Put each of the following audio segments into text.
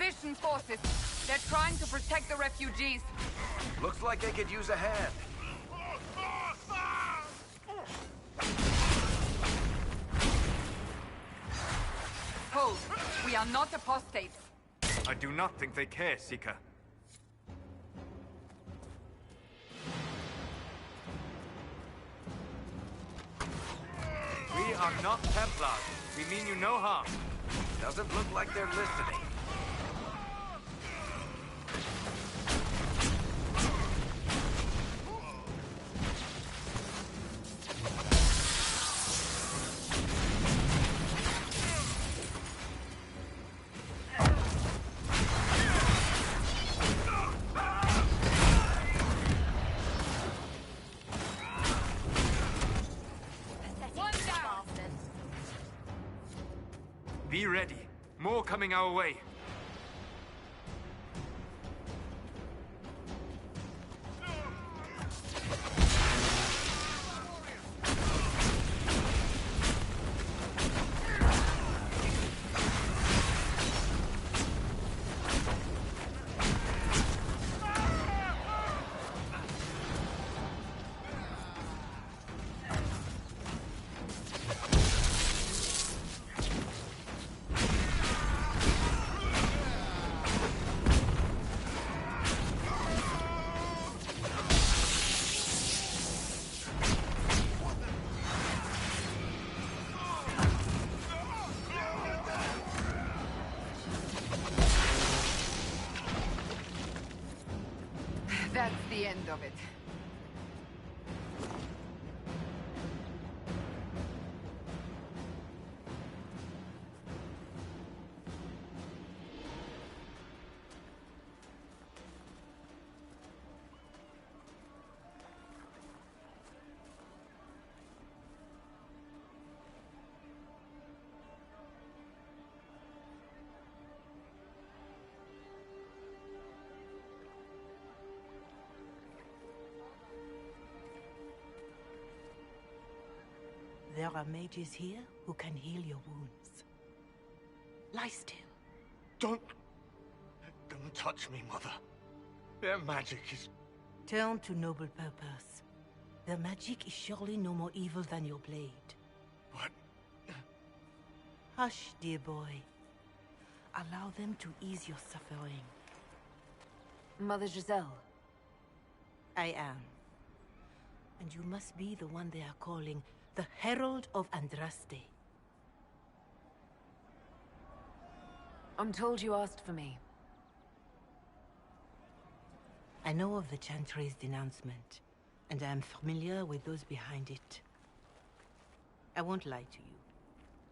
Inquisition forces. They're trying to protect the refugees. Looks like they could use a hand. Hold. We are not apostates. I do not think they care, Seeker. We are not Templars. We mean you no harm. Doesn't look like they're listening. Be ready. More coming our way. That's the end of it. There are mages here who can heal your wounds. Lie still. Don't touch me, Mother. Their magic is... Turn to noble purpose. Their magic is surely no more evil than your blade. What? Hush, dear boy. Allow them to ease your suffering. Mother Giselle. I am. And you must be the one they are calling the Herald of Andraste. I'm told you asked for me. I know of the Chantry's denouncement, and I am familiar with those behind it. I won't lie to you.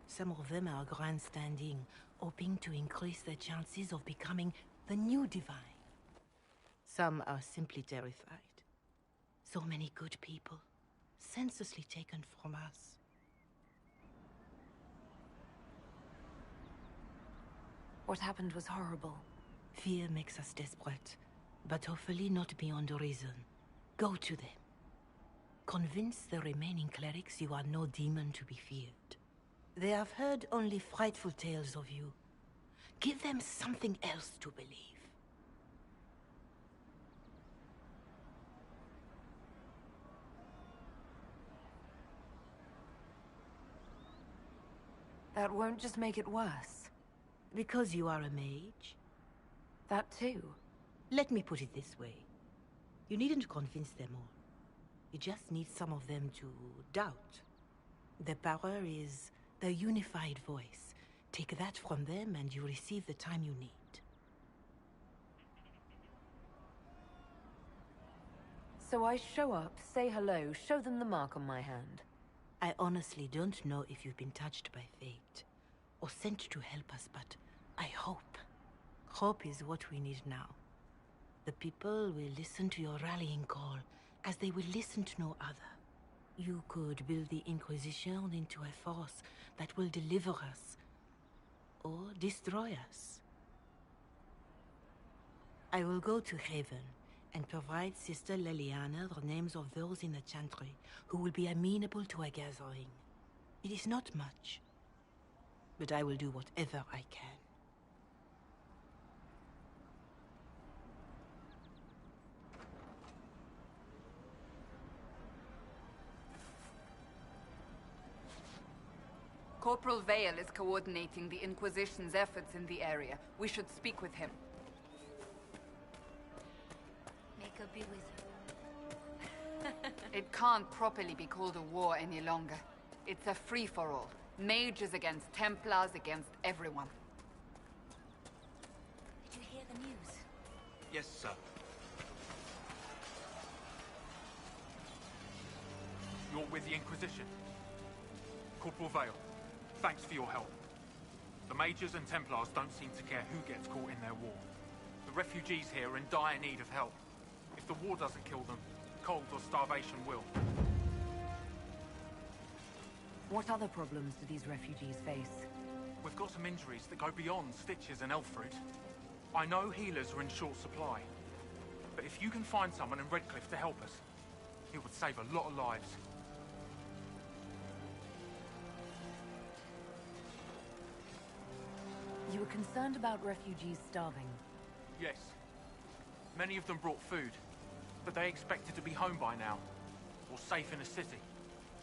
Some of them are grandstanding, hoping to increase their chances of becoming the new divine. Some are simply terrified. So many good people, senselessly taken from us. What happened was horrible. Fear makes us desperate, but hopefully not beyond reason. Go to them. Convince the remaining clerics you are no demon to be feared. They have heard only frightful tales of you. Give them something else to believe. That won't just make it worse. Because you are a mage? That too. Let me put it this way. You needn't convince them all. You just need some of them to doubt. Their power is their unified voice. Take that from them and you receive the time you need. So I show up, say hello, show them the mark on my hand. I honestly don't know if you've been touched by fate, or sent to help us, but I hope. Hope is what we need now. The people will listen to your rallying call, as they will listen to no other. You could build the Inquisition into a force that will deliver us, or destroy us. I will go to Haven, and provide Sister Leliana the names of those in the Chantry who will be amenable to a gathering. It is not much, but I will do whatever I can. Corporal Vale is coordinating the Inquisition's efforts in the area. We should speak with him. Make her be with you. It can't properly be called a war any longer. It's a free-for-all. Mages against Templars against everyone. Did you hear the news? Yes, sir. You're with the Inquisition. Corporal Vale, thanks for your help. The Mages and Templars don't seem to care who gets caught in their war. The refugees here are in dire need of help. If the war doesn't kill them, cold or starvation will. What other problems do these refugees face? We've got some injuries that go beyond stitches and elf fruit. I know healers are in short supply, but if you can find someone in Redcliffe to help us, it would save a lot of lives. You were concerned about refugees starving. Yes. Many of them brought food, but they expected to be home by now, or safe in a city.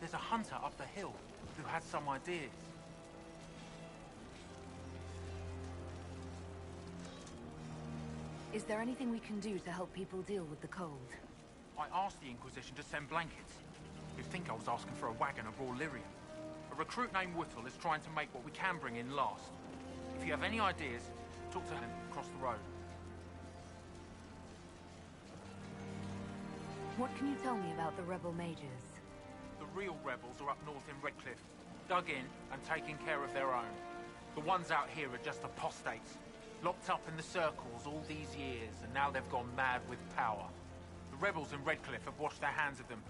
There's a hunter up the hill who had some ideas. Is there anything we can do to help people deal with the cold? I asked the Inquisition to send blankets. You'd think I was asking for a wagon of raw lyrium. A recruit named Whittle is trying to make what we can bring in last. If you have any ideas, talk to him across the road. What can you tell me about the rebel mages? The real rebels are up north in Redcliffe, dug in and taking care of their own. The ones out here are just apostates, locked up in the circles all these years, and now they've gone mad with power. The rebels in Redcliffe have washed their hands of them.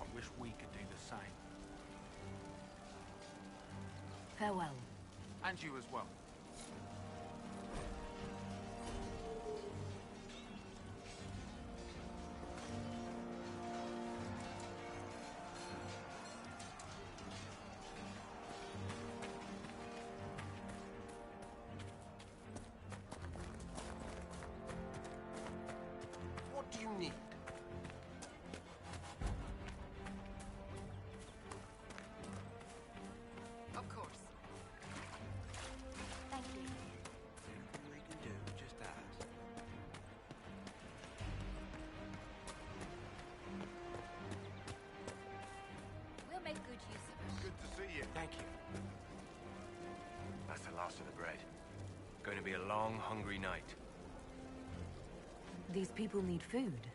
I wish we could do the same. Farewell. And you as well. What do you need? Of course. Thank you. We can do just that. We'll make good use of it. Good to see you. Thank you. That's the last of the bread. Going to be a long, hungry night. These people need food.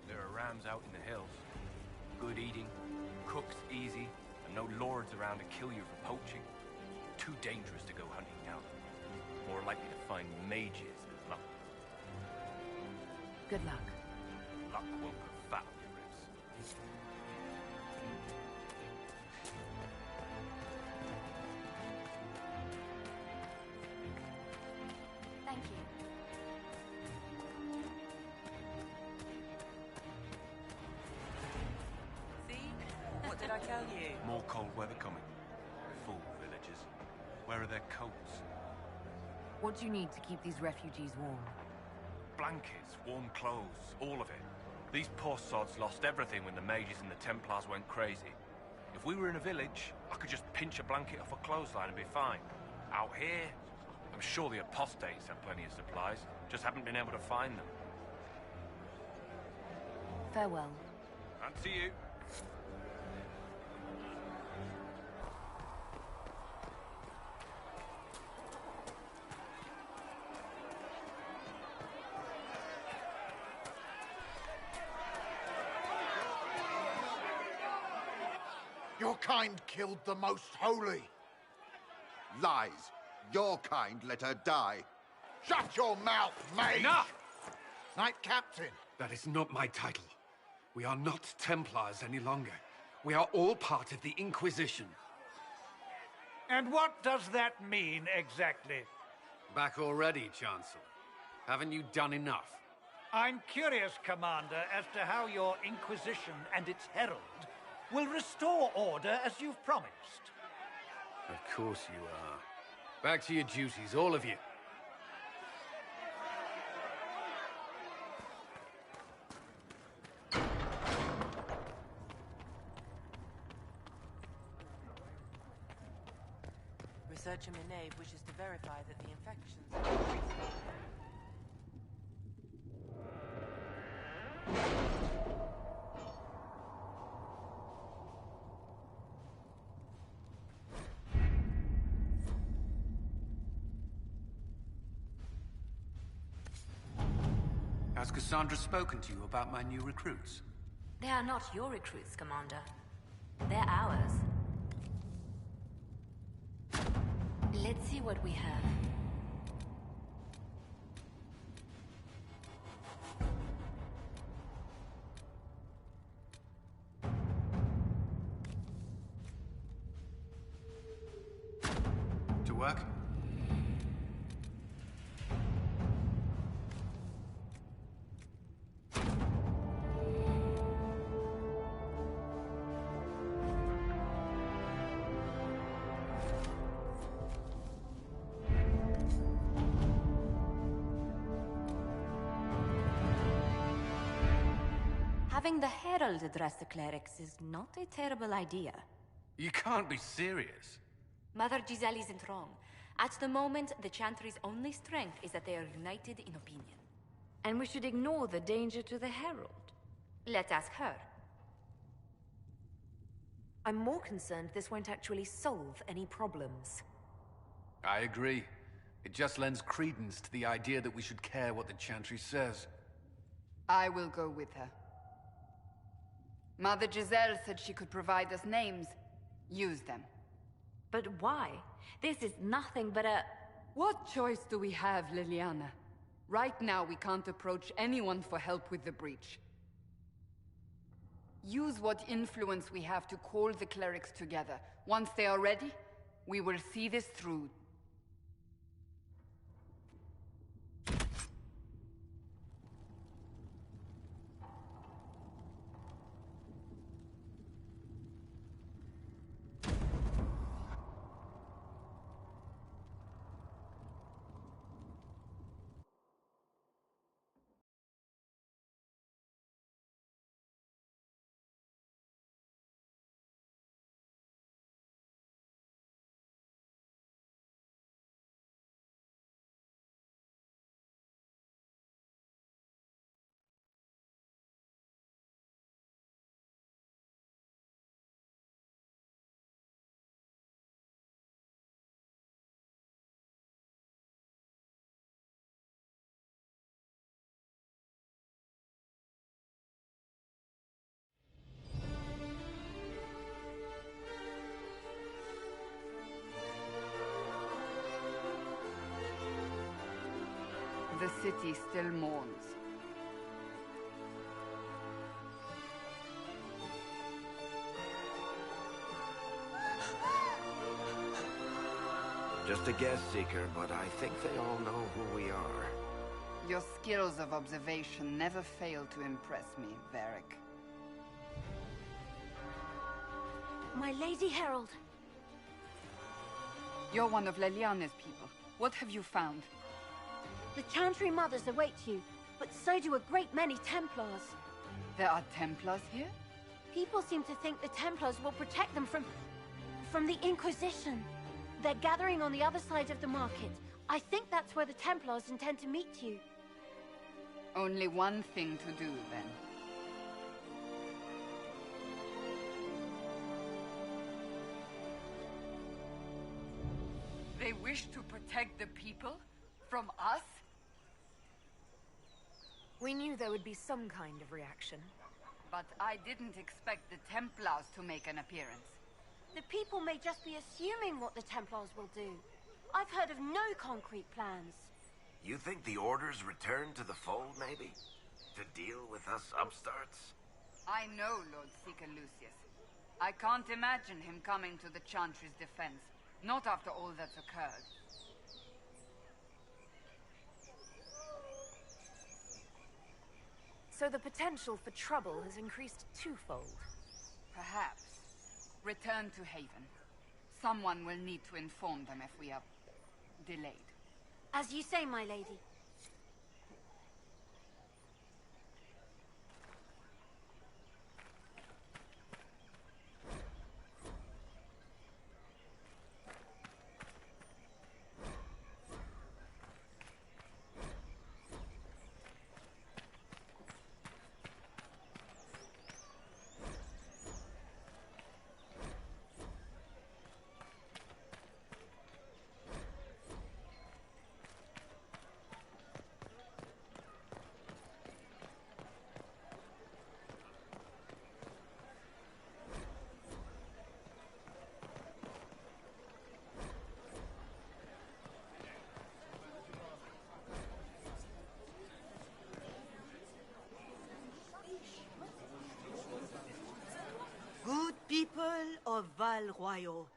There are rams out in the hills. Good eating, cooked easy, and no lords around to kill you for poaching. Too dangerous to go hunting now. More likely to find mages than luck. Good luck. Luck won't put fat on your ribs. Thank you. See? What did I tell you? More cold weather coming. Fool villagers. Where are their coats? What do you need to keep these refugees warm? Blankets, warm clothes, all of it. These poor sods lost everything when the mages and the Templars went crazy. If we were in a village, I could just pinch a blanket off a clothesline and be fine. Out here, I'm sure the apostates have plenty of supplies, just haven't been able to find them. Farewell. And to you. Your kind killed the most holy. Lies. Your kind let her die. Shut your mouth, mate! Enough! Knight Captain. That is not my title. We are not Templars any longer. We are all part of the Inquisition. And what does that mean exactly? Back already, Chancellor. Haven't you done enough? I'm curious, Commander, as to how your Inquisition and its herald will restore order as you've promised. Of course you are. Back to your duties, all of you. researcher Minave wishes to verify that the infections are increasing. Has Cassandra spoken to you about my new recruits? They are not your recruits, Commander. They're ours. Let's see what we have. To work? Having the Herald address the clerics is not a terrible idea. You can't be serious. Mother Giselle isn't wrong. At the moment, the Chantry's only strength is that they are united in opinion. And we should ignore the danger to the Herald. Let's ask her. I'm more concerned this won't actually solve any problems. I agree. It just lends credence to the idea that we should care what the Chantry says. I will go with her. Mother Giselle said she could provide us names. Use them. But why? This is nothing but a... What choice do we have, Liliana? Right now, we can't approach anyone for help with the breach. Use what influence we have to call the clerics together. Once they are ready, we will see this through. The city still mourns. Just a guest seeker, but I think they all know who we are. Your skills of observation never fail to impress me, Varric. My Lady Herald. You're one of Leliana's people. What have you found? The Chantry Mothers await you, but so do a great many Templars. There are Templars here? People seem to think the Templars will protect them from the Inquisition. They're gathering on the other side of the market. I think that's where the Templars intend to meet you. Only one thing to do, then. They wish to protect the people? From us? We knew there would be some kind of reaction. But I didn't expect the Templars to make an appearance. The people may just be assuming what the Templars will do. I've heard of no concrete plans. You think the Order's return to the fold, maybe? To deal with us upstarts? I know Lord Seeker Lucius. I can't imagine him coming to the Chantry's defense. Not after all that's occurred. So the potential for trouble has increased twofold. Perhaps. Return to Haven. Someone will need to inform them if we are delayed. As you say, my lady. Val Royal,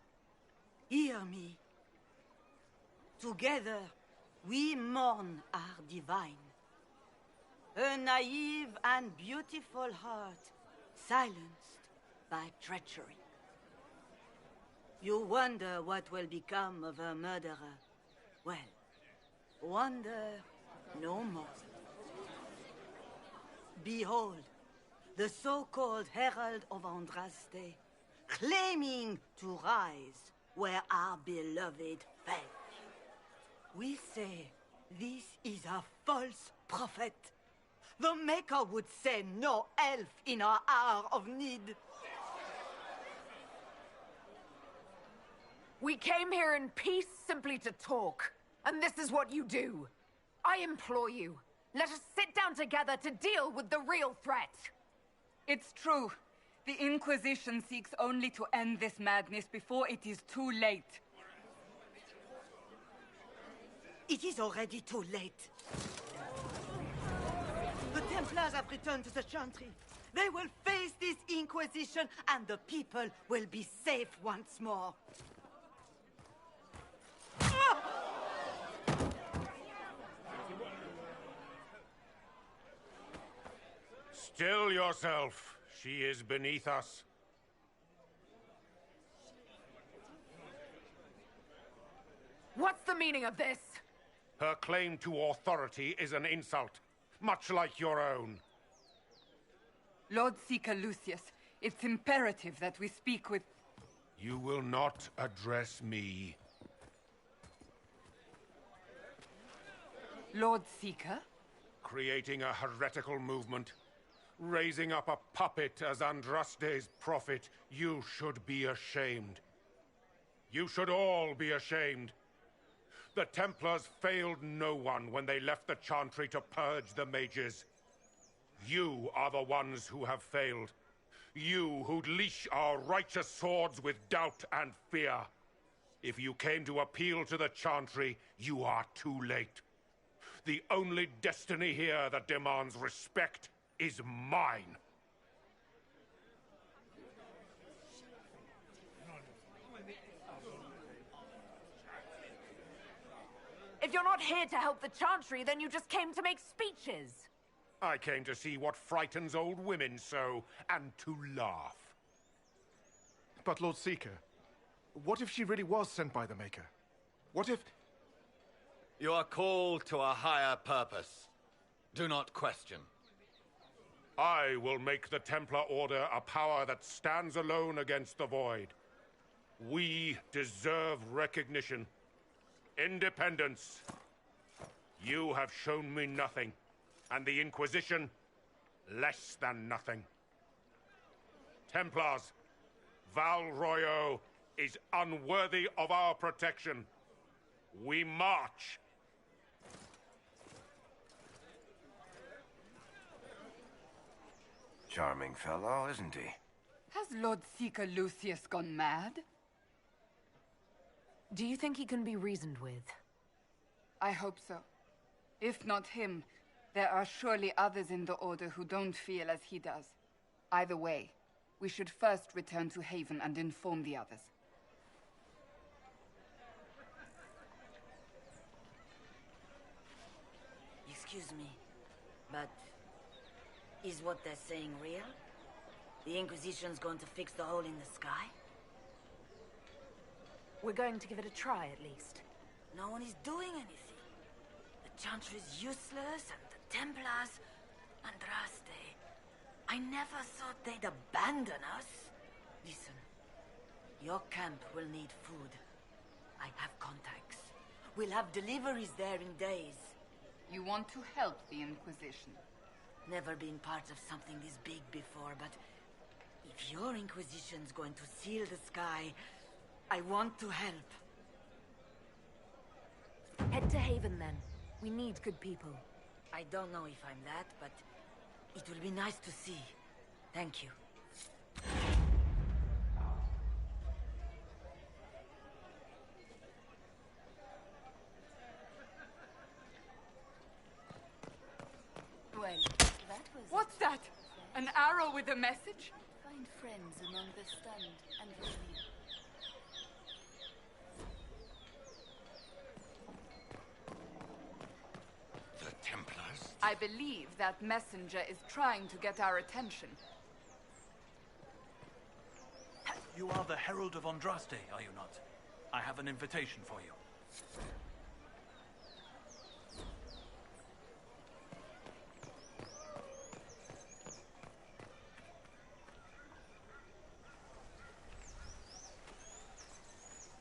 hear me. Together, we mourn our divine. A naive and beautiful heart, silenced by treachery. You wonder what will become of a murderer. Well, wonder no more. Behold, the so-called Herald of Andraste, claiming to rise where our beloved fell. We say this is a false prophet. The Maker would send no elf in our hour of need. We came here in peace simply to talk, and this is what you do. I implore you, let us sit down together to deal with the real threat. It's true. The Inquisition seeks only to end this madness before it is too late. It is already too late. The Templars have returned to the Chantry. They will face this Inquisition, and the people will be safe once more. Still yourself. She is beneath us. What's the meaning of this? Her claim to authority is an insult, much like your own. Lord Seeker Lucius, it's imperative that we speak with... You will not address me. Lord Seeker? Creating a heretical movement. Raising up a puppet as Andraste's prophet. You should be ashamed. You should all be ashamed. The Templars failed no one when they left the Chantry to purge the mages. You are the ones who have failed. You who'd leash our righteous swords with doubt and fear. If you came to appeal to the Chantry, you are too late. The only destiny here that demands respect is mine. If you're not here to help the Chantry, then you just came to make speeches. I came to see what frightens old women so, and to laugh. But Lord Seeker, what if she really was sent by the Maker? What if... You are called to a higher purpose. Do not question. I will make the Templar Order a power that stands alone against the Void. We deserve recognition. Independence. You have shown me nothing, and the Inquisition, less than nothing. Templars, Val Royal is unworthy of our protection. We march. Charming fellow, isn't he? Has Lord Seeker Lucius gone mad? Do you think he can be reasoned with? I hope so. If not him, there are surely others in the Order who don't feel as he does. Either way, we should first return to Haven and inform the others. Excuse me, but is what they're saying real? The Inquisition's going to fix the hole in the sky? We're going to give it a try, at least. No one is doing anything. The Chantry is useless, and the Templars... Andraste... I never thought they'd abandon us. Listen, your camp will need food. I have contacts. We'll have deliveries there in days. You want to help the Inquisition? Never been part of something this big before, but... if your Inquisition's going to seal the sky, I want to help. Head to Haven, then. We need good people. I don't know if I'm that, but it will be nice to see. Thank you. Well, what's that? An arrow with a message? Find friends among the stunned and radiant. The Templars? I believe that messenger is trying to get our attention. You are the Herald of Andraste, are you not? I have an invitation for you.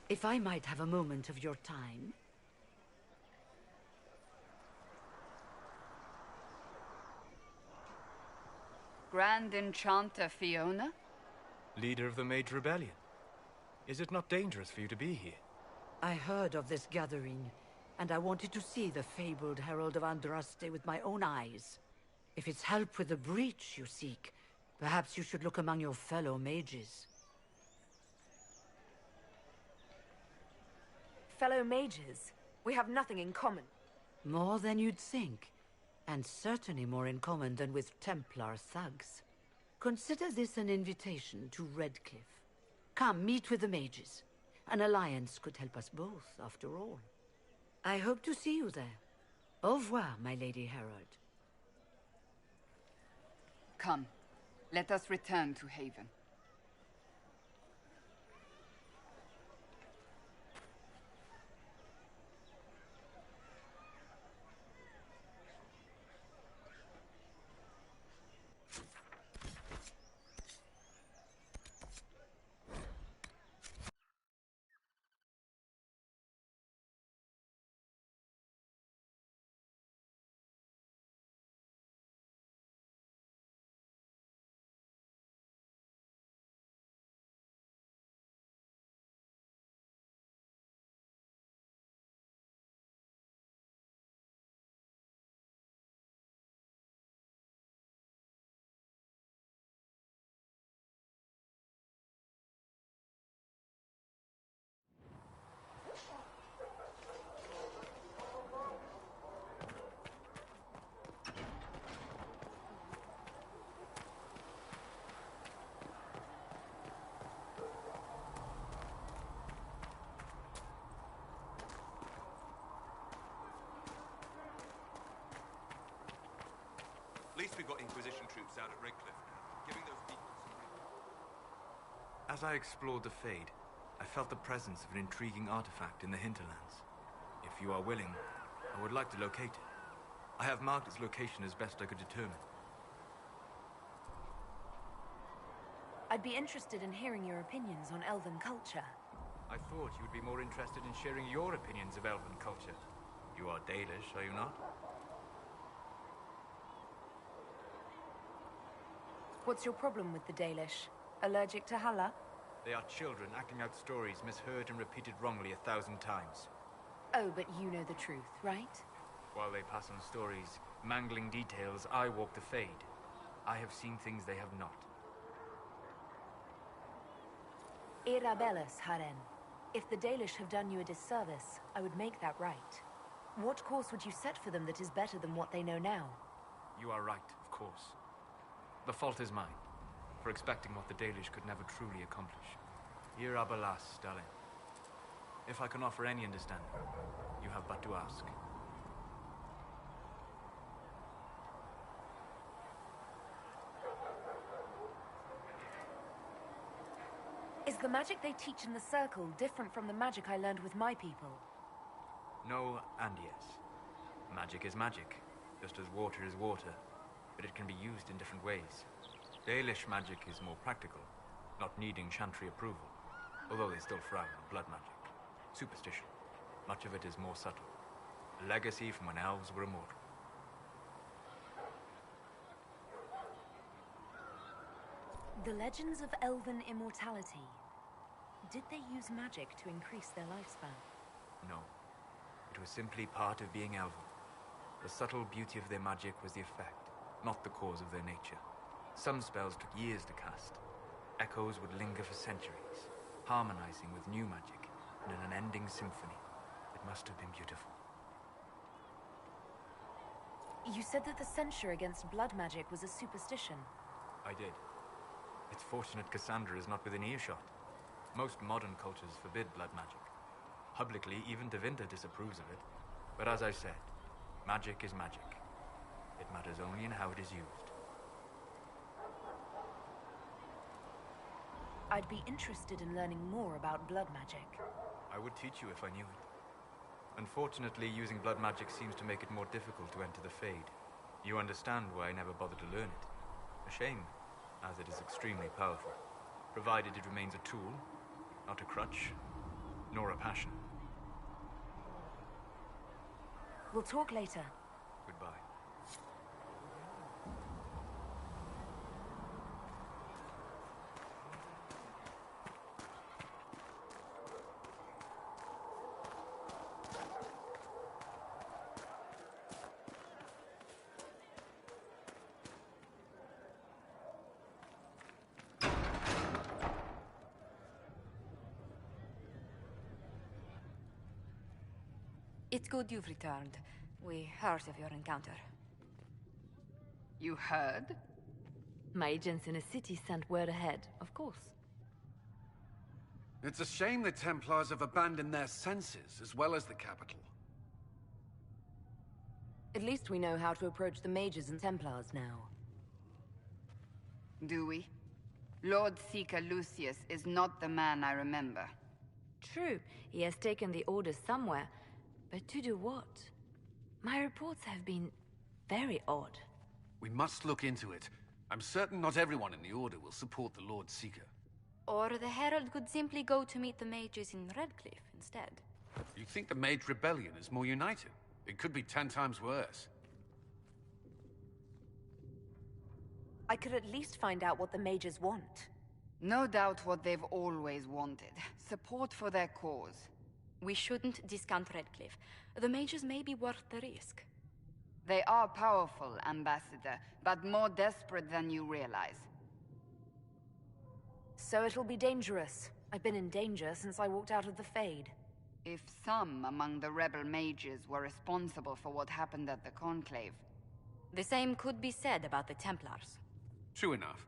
If I might have a moment of your time. Grand Enchanter Fiona? Leader of the Mage Rebellion. Is it not dangerous for you to be here? I heard of this gathering, and I wanted to see the fabled Herald of Andraste with my own eyes. If it's help with the breach you seek, perhaps you should look among your fellow mages. Fellow mages? We have nothing in common. More than you'd think, and certainly more in common than with Templar thugs. Consider this an invitation to Redcliffe. Come, meet with the mages. An alliance could help us both, after all. I hope to see you there. Au revoir, my Lady Herald. Come, let us return to Haven. At least we've got Inquisition troops out at Redcliffe now, giving those people some... As I explored the Fade, I felt the presence of an intriguing artifact in the hinterlands. If you are willing, I would like to locate it. I have marked its location as best I could determine. I'd be interested in hearing your opinions on elven culture. I thought you would be more interested in sharing your opinions of elven culture. You are Dalish, are you not? What's your problem with the Dalish? Allergic to Halla? They are children acting out stories misheard and repeated wrongly 1,000 times. Oh, but you know the truth, right? While they pass on stories, mangling details, I walk the Fade. I have seen things they have not. Irabellis, Haren. If the Dalish have done you a disservice, I would make that right. What course would you set for them that is better than what they know now? You are right, of course. The fault is mine, for expecting what the Dalish could never truly accomplish. Irabelas, darling. If I can offer any understanding, you have but to ask. Is the magic they teach in the Circle different from the magic I learned with my people? No and yes. Magic is magic, just as water is water, but it can be used in different ways. Dalish magic is more practical, not needing chantry approval, although they still frown on blood magic. Superstition. Much of it is more subtle. A legacy from when elves were immortal. The legends of elven immortality. Did they use magic to increase their lifespan? No. It was simply part of being elven. The subtle beauty of their magic was the effect, not the cause of their nature. Some spells took years to cast. Echoes would linger for centuries, harmonizing with new magic in an unending symphony. It must have been beautiful. You said that the censure against blood magic was a superstition. I did. It's fortunate Cassandra is not within earshot. Most modern cultures forbid blood magic. Publicly, even Devinter disapproves of it. But as I said, magic is magic. It matters only in how it is used. I'd be interested in learning more about blood magic. I would teach you if I knew it. Unfortunately, using blood magic seems to make it more difficult to enter the Fade. You understand why I never bothered to learn it. A shame, as it is extremely powerful, provided it remains a tool, not a crutch, nor a passion. We'll talk later. Goodbye. It's good you've returned. We heard of your encounter. You heard? My agents in the city sent word ahead, of course. It's a shame the Templars have abandoned their senses, as well as the capital. At least we know how to approach the mages and Templars now. Do we? Lord Seeker Lucius is not the man I remember. True, he has taken the orders somewhere, but to do what? My reports have been very odd. We must look into it. I'm certain not everyone in the Order will support the Lord Seeker. Or the Herald could simply go to meet the mages in Redcliffe instead. You think the Mage Rebellion is more united? It could be 10 times worse. I could at least find out what the mages want. No doubt what they've always wanted. Support for their cause. We shouldn't discount Redcliffe. The mages may be worth the risk. They are powerful, Ambassador, but more desperate than you realize. So it'll be dangerous. I've been in danger since I walked out of the Fade. If some among the rebel mages were responsible for what happened at the Conclave... The same could be said about the Templars. True enough.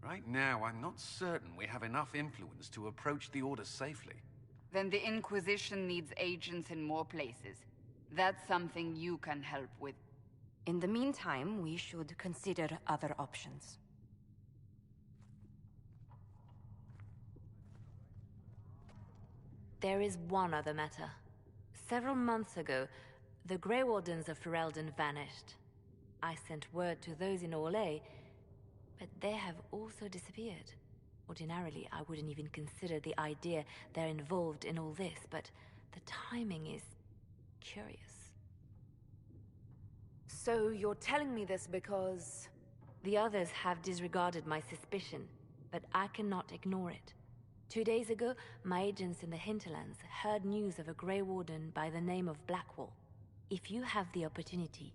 Right now, I'm not certain we have enough influence to approach the Order safely. Then the Inquisition needs agents in more places. That's something you can help with. In the meantime, we should consider other options. There is one other matter. Several months ago, the Grey Wardens of Ferelden vanished. I sent word to those in Orlais, but they have also disappeared. Ordinarily, I wouldn't even consider the idea they're involved in all this, but the timing is curious. So you're telling me this because... The others have disregarded my suspicion, but I cannot ignore it. 2 days ago, my agents in the hinterlands heard news of a Grey Warden by the name of Blackwall. If you have the opportunity,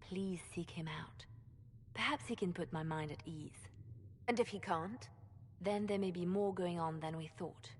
please seek him out. Perhaps he can put my mind at ease. And if he can't? Then there may be more going on than we thought.